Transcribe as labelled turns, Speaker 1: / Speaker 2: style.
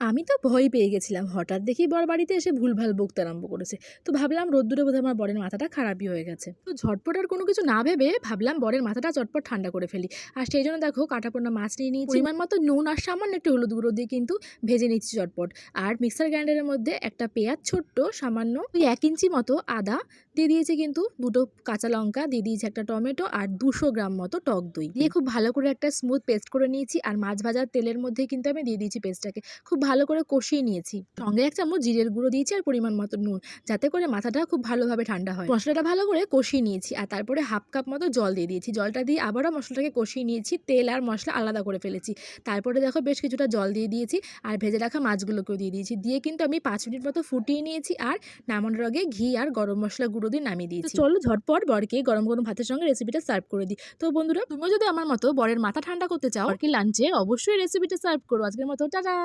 Speaker 1: আমি তো ভয় পেয়ে গেছিলাম। হঠাৎ দেখি বর বাড়িতে এসে ভুলভাল বকতে আরম্ভ করেছে। তো ভাবলাম রোদ্দুরে বোধহয় আমার বরের মাথাটা খারাপই হয়ে গেছে। তো ঝটপট আর কোনো কিছু না ভেবে ভাবলাম বরের মাথাটা চটপট ঠান্ডা করে ফেলি। আর সেই জন্য দেখো কাঁটাপোনা মাছ নিয়ে নিয়েছি, পরিমাণ মতো নুন আর সামান্য একটু হলুদ গুঁড়ো দিয়ে কিন্তু ভেজে নিচ্ছি চটপট। আর মিক্সার গ্রাইন্ডারের মধ্যে একটা পেঁয়াজ ছোট্ট, সামান্য ওই 1 ইঞ্চি মতো আদা দিয়ে দিয়েছি, কিন্তু দুটো কাঁচা লঙ্কা দিয়ে দিয়েছি, একটা টমেটো আর 200 গ্রাম মতো টক দই দিয়ে খুব ভালো করে একটা স্মুথ পেস্ট করে নিয়েছি। আর মাছ ভাজার তেলের মধ্যে কিন্তু আমি দিয়ে দিয়েছি পেস্টটাকে, খুব ভালো করে কষিয়ে নিয়েছি। সঙ্গে 1 চামচ জিরের গুঁড়ো দিয়েছি আর পরিমাণ মতো নুন, যাতে করে মাথাটা খুব ভালোভাবে ঠান্ডা হয়। মশলাটা ভালো করে কষিয়ে নিয়েছি আর তারপরে 1/2 কাপ মতো জল দিয়ে দিয়েছি। জলটা দিয়ে আবারও মশলাটাকে কষিয়ে নিয়েছি, তেল আর মশলা আলাদা করে ফেলেছি। তারপরে দেখো বেশ কিছুটা জল দিয়ে দিয়েছি আর ভেজে রাখা মাছগুলোকেও দিয়ে দিয়েছি। দিয়ে কিন্তু আমি 5 মিনিট মতো ফুটিয়ে নিয়েছি আর নামানোর আগে ঘি আর গরম মশলা গুঁড়ো দিয়ে নামিয়ে দিয়েছি। চলো ঝটপট বরকে গরম গরম ভাতের সঙ্গে রেসিপিটা সার্ভ করে দিই। তো বন্ধুরা, তুমিও যদি আমার মতো বরের মাথা ঠান্ডা করতে চাও আর কি লাঞ্চে, অবশ্যই রেসিপিটা সার্ভ করো। আজকের মতো টাটা।